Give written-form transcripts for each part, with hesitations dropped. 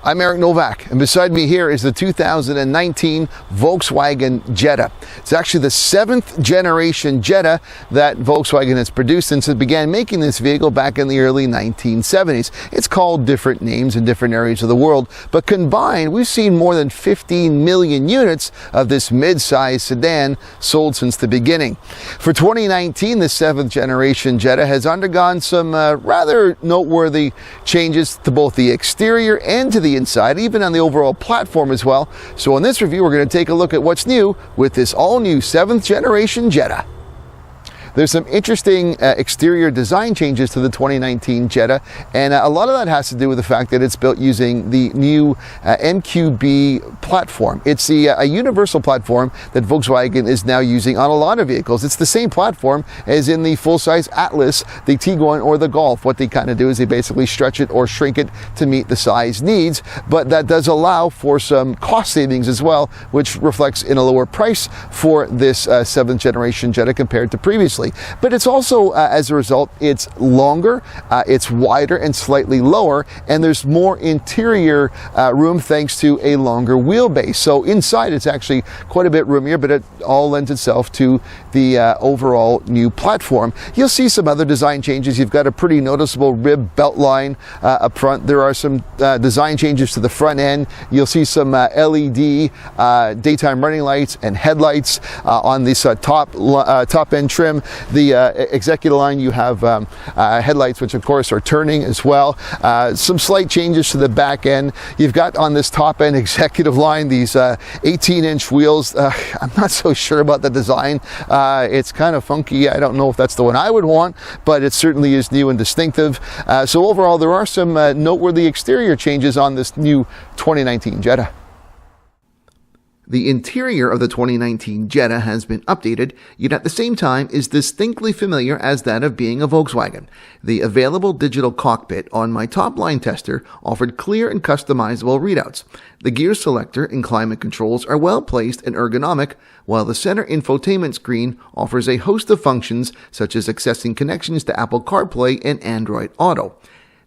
I'm Eric Novak, and beside me here is the 2019 Volkswagen Jetta. It's actually the 7th generation Jetta that Volkswagen has produced since it began making this vehicle back in the early 1970s. It's called different names in different areas of the world, but combined, we've seen more than 15 million units of this mid-size sedan sold since the beginning. For 2019, the 7th generation Jetta has undergone some rather noteworthy changes to both the exterior and to the inside, even on the overall platform as well. So in this review, we're going to take a look at what's new with this all-new 7th generation Jetta. There's some interesting exterior design changes to the 2019 Jetta, and a lot of that has to do with the fact that it's built using the new MQB platform. It's a universal platform that Volkswagen is now using on a lot of vehicles. It's the same platform as in the full-size Atlas, the Tiguan, or the Golf. What they kind of do is they basically stretch it or shrink it to meet the size needs, but that does allow for some cost savings as well, which reflects in a lower price for this 7th generation Jetta compared to previously. But it's also, as a result, it's longer, it's wider and slightly lower, and there's more interior room thanks to a longer wheelbase. So inside it's actually quite a bit roomier, but it all lends itself to the overall new platform. You'll see some other design changes. You've got a pretty noticeable rib belt line up front. There are some design changes to the front end. You'll see some LED daytime running lights and headlights on this top end trim. The executive line, you have headlights, which of course are turning as well. Some slight changes to the back end. You've got on this top end executive line these 18-inch wheels. I'm not so sure about the design. It's kind of funky. I don't know if that's the one I would want, but it certainly is new and distinctive. So overall, there are some noteworthy exterior changes on this new 2019 Jetta. The interior of the 2019 Jetta has been updated, yet at the same time is distinctly familiar as that of being a Volkswagen. The available digital cockpit on my top-line tester offered clear and customizable readouts. The gear selector and climate controls are well placed and ergonomic, while the center infotainment screen offers a host of functions such as accessing connections to Apple CarPlay and Android Auto.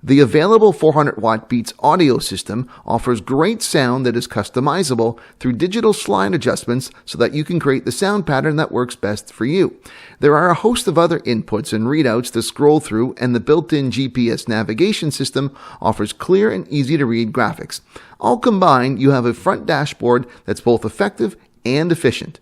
The available 400-watt Beats audio system offers great sound that is customizable through digital slide adjustments so that you can create the sound pattern that works best for you. There are a host of other inputs and readouts to scroll through, and the built-in GPS navigation system offers clear and easy-to-read graphics. All combined, you have a front dashboard that's both effective and efficient.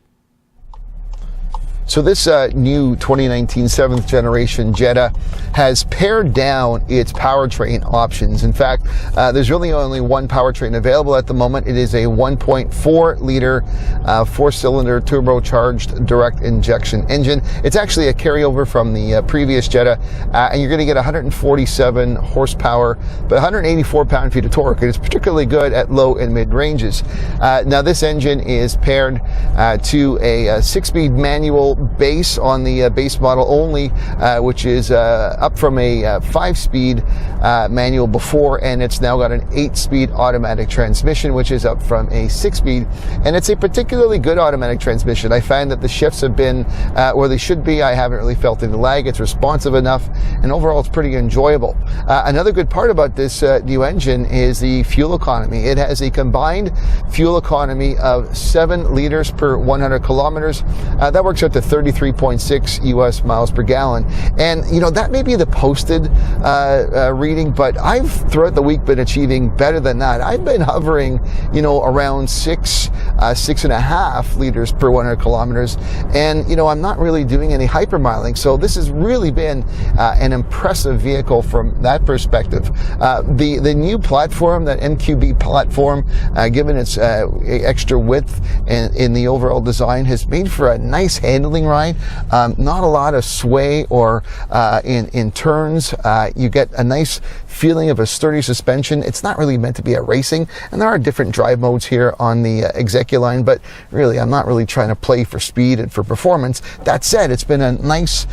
So this new 2019 7th generation Jetta has pared down its powertrain options. In fact, there's really only one powertrain available at the moment. It is a 1.4 liter 4-cylinder turbocharged direct injection engine. It's actually a carryover from the previous Jetta, and you're going to get 147 horsepower, but 184 pound-feet of torque. And it's particularly good at low and mid ranges. Now this engine is paired to a 6-speed manual base on the base model only, which is up from a 5-speed manual before, and it's now got an 8-speed automatic transmission, which is up from a 6-speed, and it's a particularly good automatic transmission. I find that the shifts have been where they should be. I haven't really felt any lag. It's responsive enough, and overall it's pretty enjoyable. Another good part about this new engine is the fuel economy. It has a combined fuel economy of 7 liters per 100 kilometers. That works out to 33.6 US miles per gallon. And, you know, that may be the posted reading, but I've throughout the week been achieving better than that. I've been hovering, you know, around 6.5 liters per 100 kilometers. And, you know, I'm not really doing any hypermiling. So this has really been an impressive vehicle from that perspective. The new platform, that MQB platform, given its extra width and in the overall design, has made for a nice handling ride. Not a lot of sway or in turns. You get a nice feeling of a sturdy suspension. It's not really meant to be a racing, and there are different drive modes here on the executive line, but really I'm not really trying to play for speed and for performance. That said, it's been a nice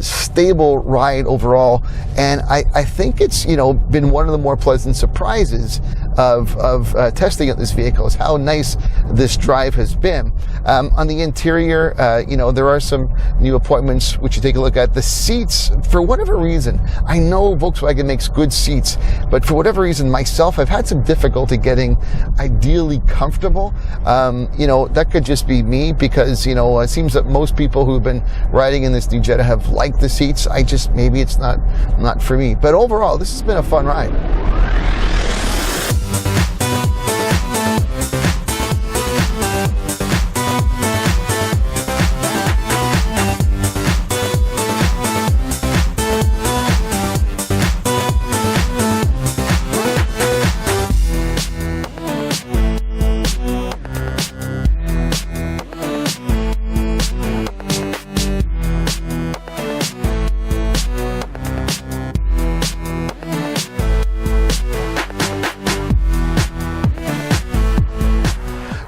stable ride overall, and I think it's, you know, been one of the more pleasant surprises of testing out this vehicle is how nice this drive has been. On the interior, there are some new appointments which you take a look at. The seats, for whatever reason, I know Volkswagen makes good seats, but for whatever reason, myself, I've had some difficulty getting ideally comfortable. That could just be me, because it seems that most people who've been riding in this new Jetta have liked the seats. Maybe it's not for me. But overall, this has been a fun ride.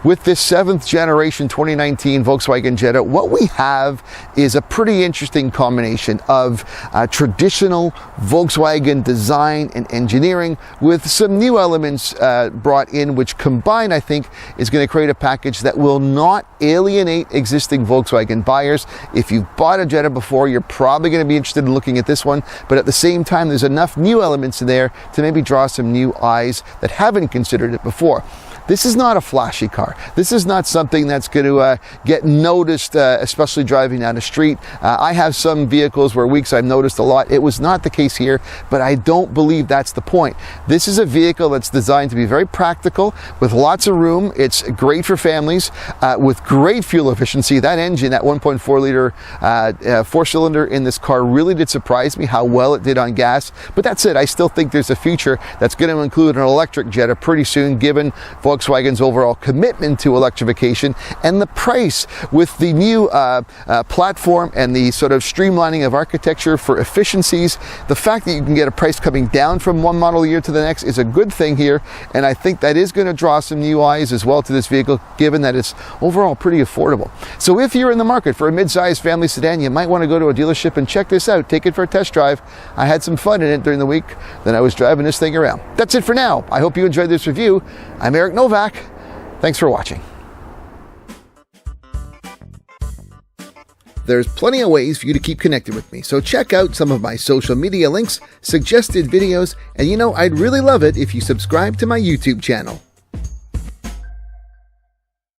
With this 7th generation 2019 Volkswagen Jetta, what we have is a pretty interesting combination of traditional Volkswagen design and engineering with some new elements brought in, which combined, I think, is going to create a package that will not alienate existing Volkswagen buyers. If you've bought a Jetta before, you're probably going to be interested in looking at this one, but at the same time, there's enough new elements in there to maybe draw some new eyes that haven't considered it before. This is not a flashy car. This is not something that's going to get noticed, especially driving down the street. I have some vehicles where weeks I've noticed a lot. It was not the case here, but I don't believe that's the point. This is a vehicle that's designed to be very practical, with lots of room. It's great for families, with great fuel efficiency. That engine, that 1.4 liter four-cylinder in this car really did surprise me how well it did on gas. But that's it. I still think there's a future that's going to include an electric Jetta pretty soon, given Volkswagen's overall commitment to electrification and the price. With the new platform and the sort of streamlining of architecture for efficiencies, the fact that you can get a price coming down from one model year to the next is a good thing here, and I think that is going to draw some new eyes as well to this vehicle, given that it's overall pretty affordable. So if you're in the market for a mid-sized family sedan, you might want to go to a dealership and check this out. Take it for a test drive. I had some fun in it during the week that I was driving this thing around. That's it for now. I hope you enjoyed this review. I'm Eric Novak. Thanks for watching. There's plenty of ways for you to keep connected with me, so check out some of my social media links, suggested videos, and I'd really love it if you subscribe to my YouTube channel.